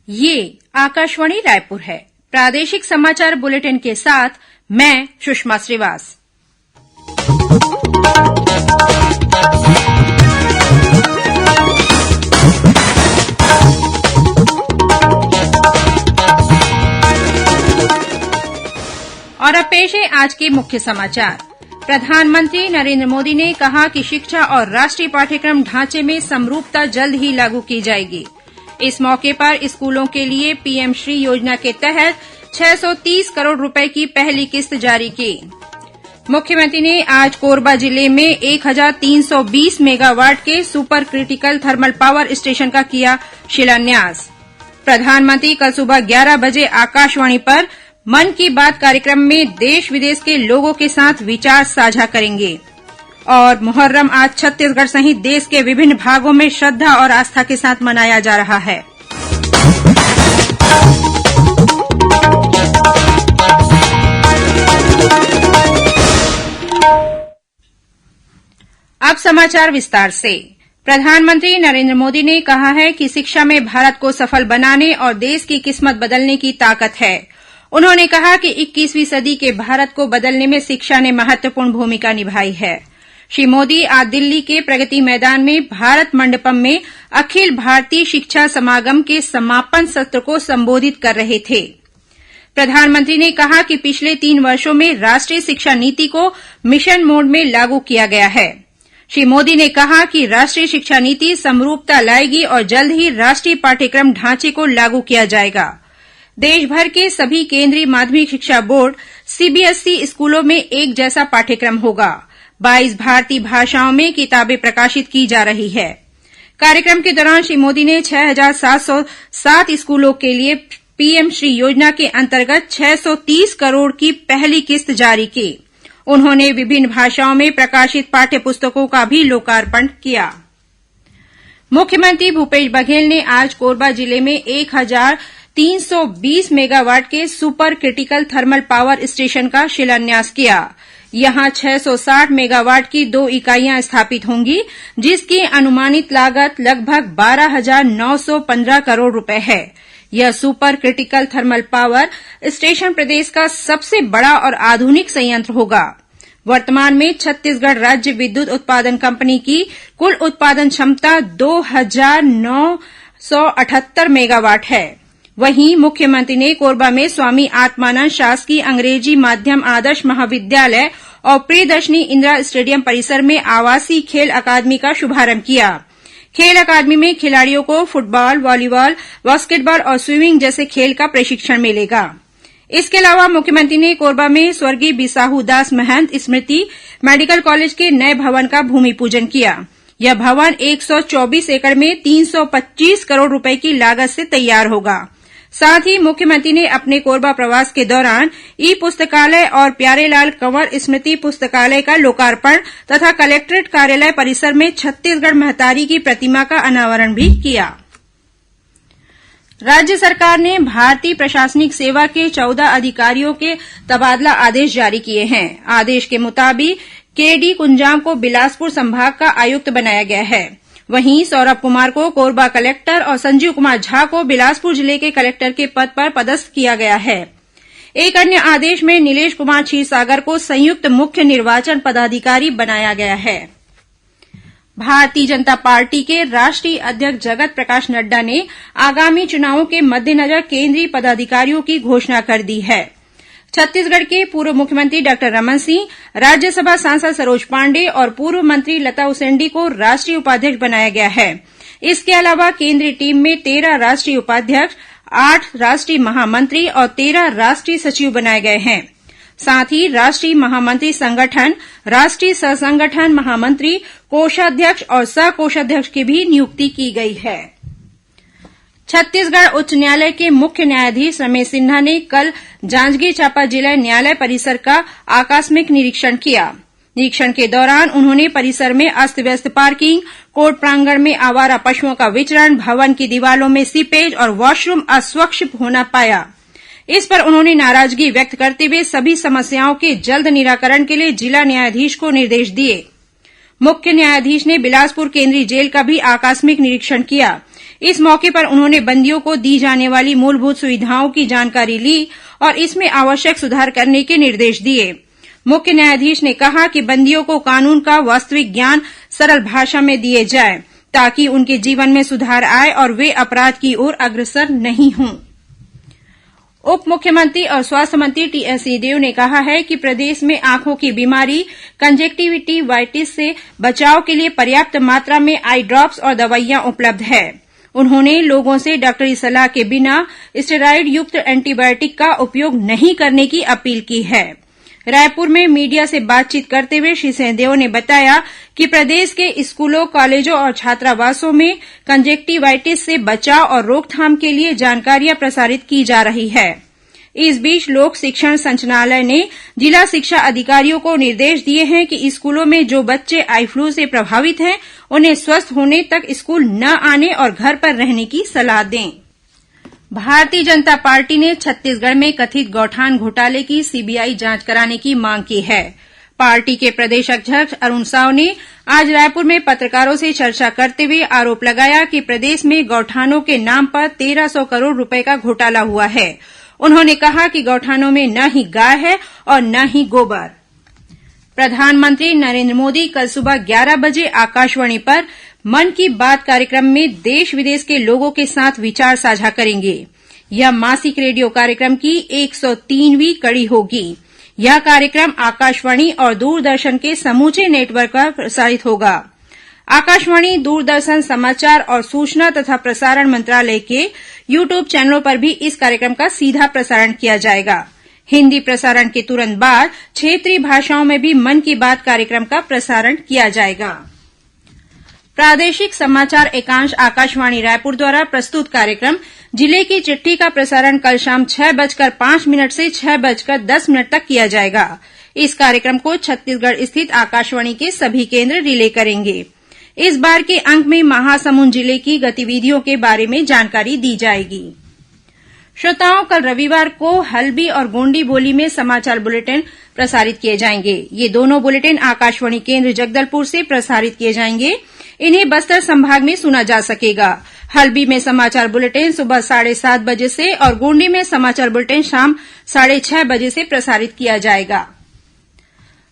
ये आकाशवाणी रायपुर है। प्रादेशिक समाचार बुलेटिन के साथ मैं सुषमा श्रीवास। और अब पेश है आज के मुख्य समाचार। प्रधानमंत्री नरेंद्र मोदी ने कहा कि शिक्षा और राष्ट्रीय पाठ्यक्रम ढांचे में समरूपता जल्द ही लागू की जाएगी। इस मौके पर स्कूलों के लिए पीएम श्री योजना के तहत 630 करोड़ रुपए की पहली किस्त जारी की। मुख्यमंत्री ने आज कोरबा जिले में 1320 मेगावाट के super critical thermal power station का किया शिलान्यास। प्रधानमंत्री कल सुबह 11 बजे आकाशवाणी पर मन की बात कार्यक्रम में देश विदेश के लोगों के साथ विचार साझा करेंगे। और मुहर्रम आज छत्तीसगढ़ सहित देश के विभिन्न भागों में श्रद्धा और आस्था के साथ मनाया जा रहा है। अब समाचार विस्तार से। प्रधानमंत्री नरेंद्र मोदी ने कहा है कि शिक्षा में भारत को सफल बनाने और देश की किस्मत बदलने की ताकत है। उन्होंने कहा कि 21वीं सदी के भारत को बदलने में शिक्षा ने महत्वपूर्ण भूमिका निभाई है। श्री मोदी आज दिल्ली के प्रगति मैदान में भारत मंडपम में अखिल भारतीय शिक्षा समागम के समापन सत्र को संबोधित कर रहे थे। प्रधानमंत्री ने कहा कि पिछले 3 वर्षों में राष्ट्रीय शिक्षा नीति को मिशन मोड में लागू किया गया है। श्री मोदी ने कहा कि राष्ट्रीय शिक्षा नीति समरूपता लाएगी और जल्द ही राष्ट्रीय पाठ्यक्रम ढांचे को लागू किया जाएगा। देश भर के सभी केंद्रीय माध्यमिक शिक्षा बोर्ड सीबीएसई स्कूलों में एक जैसा पाठ्यक्रम होगा। 22 भारतीय भाषाओं में किताबें प्रकाशित की जा रही है। कार्यक्रम के दौरान श्री मोदी ने 6707 स्कूलों के लिए पीएम श्री योजना के अंतर्गत 630 करोड़ की पहली किस्त जारी की। उन्होंने विभिन्न भाषाओं में प्रकाशित पाठ्य पुस्तकों का भी लोकार्पण किया। मुख्यमंत्री भूपेश बघेल ने आज कोरबा जिले में 1320 मेगावाट के super critical thermal power station का शिलान्यास किया। यहां 660 मेगावाट की 2 इकाइयां स्थापित होंगी, जिसकी अनुमानित लागत लगभग 12,915 करोड़ रुपए है। यह super critical thermal power station प्रदेश का सबसे बड़ा और आधुनिक संयंत्र होगा। वर्तमान में छत्तीसगढ़ राज्य विद्युत उत्पादन कंपनी की कुल उत्पादन क्षमता 2,978 मेगावाट है। वहीं मुख्यमंत्री ने कोरबा में स्वामी आत्मानंद शासकीय अंग्रेजी माध्यम आदर्श महाविद्यालय और प्रियदर्शनी इंदिरा स्टेडियम परिसर में आवासीय खेल अकादमी का शुभारंभ किया। खेल अकादमी में खिलाड़ियों को फुटबॉल, वॉलीबॉल, बास्केटबॉल और स्वीमिंग जैसे खेल का प्रशिक्षण मिलेगा। इसके अलावा मुख्यमंत्री ने कोरबा में स्वर्गीय बिसाहू दास महंत स्मृति मेडिकल कॉलेज के नए भवन का भूमि पूजन किया। यह भवन 124 एकड़ में 325 करोड़ रुपए की लागत से तैयार होगा। साथ ही मुख्यमंत्री ने अपने कोरबा प्रवास के दौरान ई पुस्तकालय और प्यारेलाल कंवर स्मृति पुस्तकालय का लोकार्पण तथा कलेक्ट्रेट कार्यालय परिसर में छत्तीसगढ़ महतारी की प्रतिमा का अनावरण भी किया। राज्य सरकार ने भारतीय प्रशासनिक सेवा के 14 अधिकारियों के तबादला आदेश जारी किए हैं। आदेश के मुताबिक केडी कुंजाम को बिलासपुर संभाग का आयुक्त बनाया गया है। वहीं सौरभ कुमार को कोरबा कलेक्टर और संजीव कुमार झा को बिलासपुर जिले के कलेक्टर के पद पर पदस्थ किया गया है। एक अन्य आदेश में नीलेश कुमार क्षीरसागर को संयुक्त मुख्य निर्वाचन पदाधिकारी बनाया गया है। भारतीय जनता पार्टी के राष्ट्रीय अध्यक्ष जगत प्रकाश नड्डा ने आगामी चुनावों के मद्देनजर केंद्रीय पदाधिकारियों की घोषणा कर दी है। छत्तीसगढ़ के पूर्व मुख्यमंत्री डॉक्टर रमन सिंह, राज्यसभा सांसद सरोज पांडेय और पूर्व मंत्री लता उसेंडी को राष्ट्रीय उपाध्यक्ष बनाया गया है। इसके अलावा केंद्रीय टीम में 13 राष्ट्रीय उपाध्यक्ष, 8 राष्ट्रीय महामंत्री और 13 राष्ट्रीय सचिव बनाए गए हैं। साथ ही राष्ट्रीय महामंत्री संगठन, राष्ट्रीय सह संगठन महामंत्री, कोषाध्यक्ष और सह कोषाध्यक्ष की भी नियुक्ति की गई है। छत्तीसगढ़ उच्च न्यायालय के मुख्य न्यायाधीश रमेश सिन्हा ने कल जांजगीर चांपा जिला न्यायालय परिसर का आकस्मिक निरीक्षण किया। निरीक्षण के दौरान उन्होंने परिसर में अस्त व्यस्त पार्किंग, कोर्ट प्रांगण में आवारा पशुओं का विचरण, भवन की दीवारों में सीपेज और वॉशरूम अस्वच्छ होना पाया। इस पर उन्होंने नाराजगी व्यक्त करते हुए सभी समस्याओं के जल्द निराकरण के लिए जिला न्यायाधीश को निर्देश दिए। मुख्य न्यायाधीश ने बिलासपुर केंद्रीय जेल का भी आकस्मिक निरीक्षण किया। इस मौके पर उन्होंने बंदियों को दी जाने वाली मूलभूत सुविधाओं की जानकारी ली और इसमें आवश्यक सुधार करने के निर्देश दिए। मुख्य न्यायाधीश ने कहा कि बंदियों को कानून का वास्तविक ज्ञान सरल भाषा में दिए जाए ताकि उनके जीवन में सुधार आए और वे अपराध की ओर अग्रसर नहीं हों। उप मुख्यमंत्री और स्वास्थ्य मंत्री टीएस सिंहदेव ने कहा है कि प्रदेश में आंखों की बीमारी कंजक्टिविटिवाइटिस से बचाव के लिए पर्याप्त मात्रा में आई ड्रॉप्स और दवाइयां उपलब्ध है। उन्होंने लोगों से डॉक्टरी सलाह के बिना स्टेरॉइड युक्त एंटीबायोटिक का उपयोग नहीं करने की अपील की है। रायपुर में मीडिया से बातचीत करते हुए श्री सिंहदेव ने बताया कि प्रदेश के स्कूलों, कॉलेजों और छात्रावासों में कंजक्टिवाइटिस से बचाव और रोकथाम के लिए जानकारियां प्रसारित की जा रही है। इस बीच लोक शिक्षण संचालनालय ने जिला शिक्षा अधिकारियों को निर्देश दिए हैं कि स्कूलों में जो बच्चे आई फ्लू से प्रभावित हैं उन्हें स्वस्थ होने तक स्कूल न आने और घर पर रहने की सलाह दें। भारतीय जनता पार्टी ने छत्तीसगढ़ में कथित गौठान घोटाले की सीबीआई जांच कराने की मांग की है। पार्टी के प्रदेश अध्यक्ष अरुण साव ने आज रायपुर में पत्रकारों से चर्चा करते हुए आरोप लगाया कि प्रदेश में गौठानों के नाम पर 1300 करोड़ रुपए का घोटाला हुआ है। उन्होंने कहा कि गौठानों में न ही गाय है और न ही गोबर। प्रधानमंत्री नरेंद्र मोदी कल सुबह 11 बजे आकाशवाणी पर मन की बात कार्यक्रम में देश विदेश के लोगों के साथ विचार साझा करेंगे। यह मासिक रेडियो कार्यक्रम की 103वीं कड़ी होगी। यह कार्यक्रम आकाशवाणी और दूरदर्शन के समूचे नेटवर्क पर प्रसारित होगा। आकाशवाणी, दूरदर्शन, समाचार और सूचना तथा प्रसारण मंत्रालय के यूट्यूब चैनलों पर भी इस कार्यक्रम का सीधा प्रसारण किया जाएगा। हिन्दी प्रसारण के तुरंत बाद क्षेत्रीय भाषाओं में भी मन की बात कार्यक्रम का प्रसारण किया जाएगा। प्रादेशिक समाचार एकांश आकाशवाणी रायपुर द्वारा प्रस्तुत कार्यक्रम जिले की चिट्ठी का प्रसारण कल शाम 6:05 से 6:10 तक किया जाएगा। इस कार्यक्रम को छत्तीसगढ़ स्थित आकाशवाणी के सभी केन्द्र रिले करेंगे। इस बार के अंक में महासमुंद जिले की गतिविधियों के बारे में जानकारी दी जाएगी। श्रोताओं, कल रविवार को हल्बी और गोंडी बोली में समाचार बुलेटिन प्रसारित किए जाएंगे। ये दोनों बुलेटिन आकाशवाणी केन्द्र जगदलपुर से प्रसारित किए जाएंगे। इन्हें बस्तर संभाग में सुना जा सकेगा। हल्बी में समाचार बुलेटिन सुबह 7:30 बजे से और गोंडी में समाचार बुलेटिन शाम 6:30 बजे से प्रसारित किया जाएगा।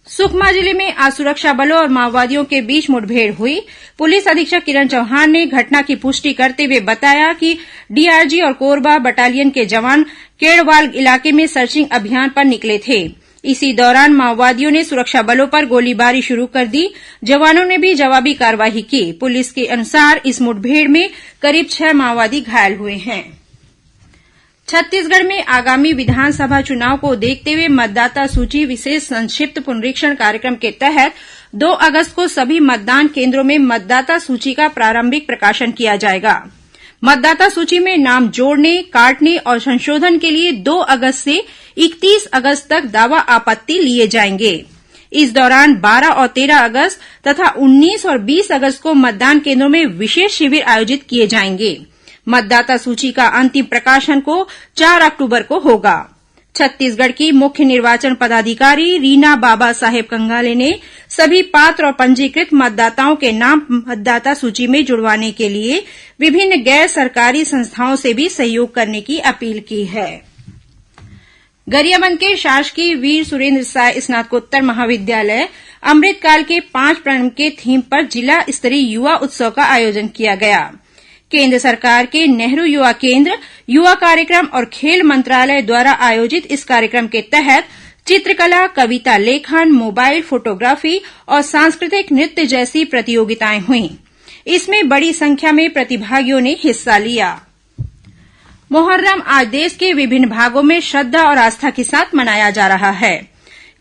सुकमा जिले में आज सुरक्षा बलों और माओवादियों के बीच मुठभेड़ हुई। पुलिस अधीक्षक किरण चौहान ने घटना की पुष्टि करते हुए बताया कि डीआरजी और कोरबा बटालियन के जवान केड़वाल इलाके में सर्चिंग अभियान पर निकले थे। इसी दौरान माओवादियों ने सुरक्षा बलों पर गोलीबारी शुरू कर दी। जवानों ने भी जवाबी कार्रवाई की। पुलिस के अनुसार इस मुठभेड़ में करीब 6 माओवादी घायल हुए हैं। छत्तीसगढ़ में आगामी विधानसभा चुनाव को देखते हुए मतदाता सूची विशेष संक्षिप्त पुनरीक्षण कार्यक्रम के तहत 2 अगस्त को सभी मतदान केन्द्रों में मतदाता सूची का प्रारंभिक प्रकाशन किया जाएगा। मतदाता सूची में नाम जोड़ने, काटने और संशोधन के लिए 2 अगस्त से 31 अगस्त तक दावा आपत्ति लिए जाएंगे। इस दौरान 12 और 13 अगस्त तथा 19 और 20 अगस्त को मतदान केन्द्रों में विशेष शिविर आयोजित किए जाएंगे। मतदाता सूची का अंतिम प्रकाशन को 4 अक्टूबर को होगा। छत्तीसगढ़ की मुख्य निर्वाचन पदाधिकारी रीना बाबा साहेब कंगाले ने सभी पात्र और पंजीकृत मतदाताओं के नाम मतदाता सूची में जुड़वाने के लिए विभिन्न गैर सरकारी संस्थाओं से भी सहयोग करने की अपील की है। गरियाबंद के शासकीय वीर सुरेन्द्र साय स्नातकोत्तर महाविद्यालय अमृतकाल के 5 प्रण के थीम पर जिला स्तरीय युवा उत्सव का आयोजन किया गया। केंद्र सरकार के नेहरू युवा केंद्र, युवा कार्यक्रम और खेल मंत्रालय द्वारा आयोजित इस कार्यक्रम के तहत चित्रकला, कविता लेखन, मोबाइल फोटोग्राफी और सांस्कृतिक नृत्य जैसी प्रतियोगिताएं हुईं। इसमें बड़ी संख्या में प्रतिभागियों ने हिस्सा लिया। मुहर्रम आज देश के विभिन्न भागों में श्रद्धा और आस्था के साथ मनाया जा रहा है।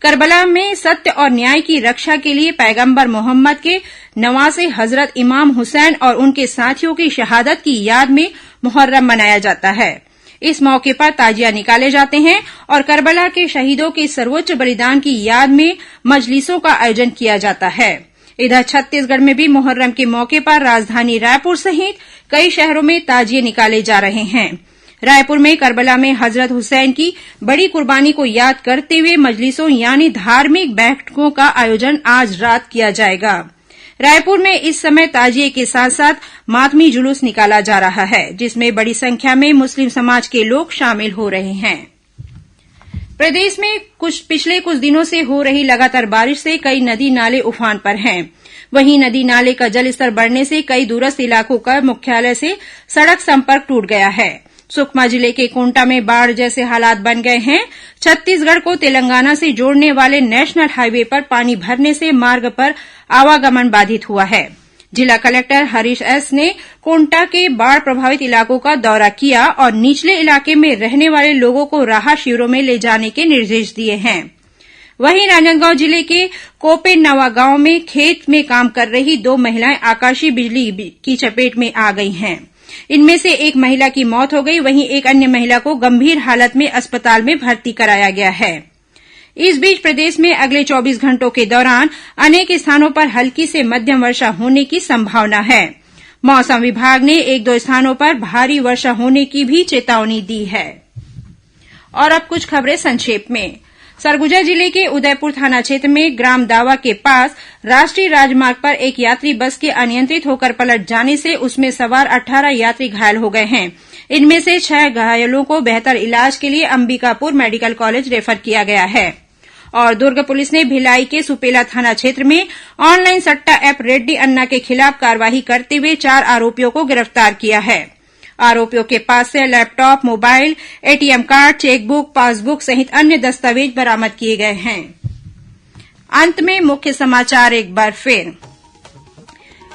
करबला में सत्य और न्याय की रक्षा के लिए पैगंबर मोहम्मद के नवासे हजरत इमाम हुसैन और उनके साथियों की शहादत की याद में मुहर्रम मनाया जाता है। इस मौके पर ताजिया निकाले जाते हैं और करबला के शहीदों के सर्वोच्च बलिदान की याद में मजलिसों का आयोजन किया जाता है। इधर छत्तीसगढ़ में भी मुहर्रम के मौके पर राजधानी रायपुर सहित कई शहरों में ताजिए निकाले जा रहे हैं। रायपुर में करबला में हजरत हुसैन की बड़ी कुर्बानी को याद करते हुए मजलिसों यानी धार्मिक बैठकों का आयोजन आज रात किया जाएगा। रायपुर में इस समय ताजिए के साथ साथ मातमी जुलूस निकाला जा रहा है, जिसमें बड़ी संख्या में मुस्लिम समाज के लोग शामिल हो रहे हैं। प्रदेश में पिछले कुछ दिनों से हो रही लगातार बारिश से कई नदी नाले उफान पर हैं। वहीं नदी नाले का जलस्तर बढ़ने से कई दूरस्थ इलाकों का मुख्यालय से सड़क संपर्क टूट गया है। सुकमा जिले के कोंटा में बाढ़ जैसे हालात बन गए हैं। छत्तीसगढ़ को तेलंगाना से जोड़ने वाले नेशनल हाईवे पर पानी भरने से मार्ग पर आवागमन बाधित हुआ है। जिला कलेक्टर हरीश एस ने कोंटा के बाढ़ प्रभावित इलाकों का दौरा किया और निचले इलाके में रहने वाले लोगों को राहत शिविरों में ले जाने के निर्देश दिए हैं। वहीं राजनांदगांव जिले के कोपेनवा गांव में खेत में काम कर रही 2 महिलाएं आकाशीय बिजली की चपेट में आ गई हैं। इनमें से एक महिला की मौत हो गई, वहीं एक अन्य महिला को गंभीर हालत में अस्पताल में भर्ती कराया गया है। इस बीच प्रदेश में अगले 24 घंटों के दौरान अनेक स्थानों पर हल्की से मध्यम वर्षा होने की संभावना है। मौसम विभाग ने 1-2 स्थानों पर भारी वर्षा होने की भी चेतावनी दी है। और अब कुछ खबरें संक्षेप में। सरगुजा जिले के उदयपुर थाना क्षेत्र में ग्राम दावा के पास राष्ट्रीय राजमार्ग पर एक यात्री बस के अनियंत्रित होकर पलट जाने से उसमें सवार 18 यात्री घायल हो गए हैं। इनमें से 6 घायलों को बेहतर इलाज के लिए अंबिकापुर मेडिकल कॉलेज रेफर किया गया है। और दुर्ग पुलिस ने भिलाई के सुपेला थाना क्षेत्र में ऑनलाइन सट्टा ऐप रेड्डी अन्ना के खिलाफ कार्रवाई करते हुए 4 आरोपियों को गिरफ्तार किया है। आरोपियों के पास से laptop, mobile, ATM card, chequebook, passbook सहित अन्य दस्तावेज बरामद किए गए हैं। अंत में मुख्य समाचार एक बार फिर।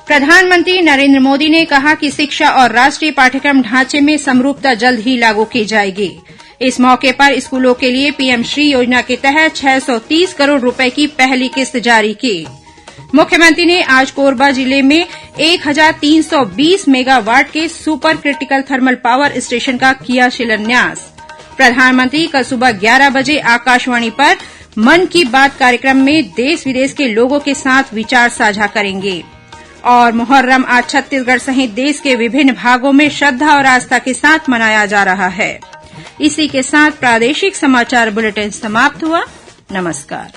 प्रधानमंत्री नरेंद्र मोदी ने कहा कि शिक्षा और राष्ट्रीय पाठ्यक्रम ढांचे में समरूपता जल्द ही लागू की जाएगी। इस मौके पर स्कूलों के लिए पीएम श्री योजना के तहत 630 करोड़ रुपए की पहली किस्त जारी की। मुख्यमंत्री ने आज कोरबा जिले में 1320 मेगावाट के super critical thermal power station का किया शिलान्यास। प्रधानमंत्री कल सुबह 11 बजे आकाशवाणी पर मन की बात कार्यक्रम में देश विदेश के लोगों के साथ विचार साझा करेंगे। और मुहर्रम आज छत्तीसगढ़ सहित देश के विभिन्न भागों में श्रद्धा और आस्था के साथ मनाया जा रहा है। इसी के साथ प्रादेशिक समाचार बुलेटिन समाप्त हुआ। नमस्कार।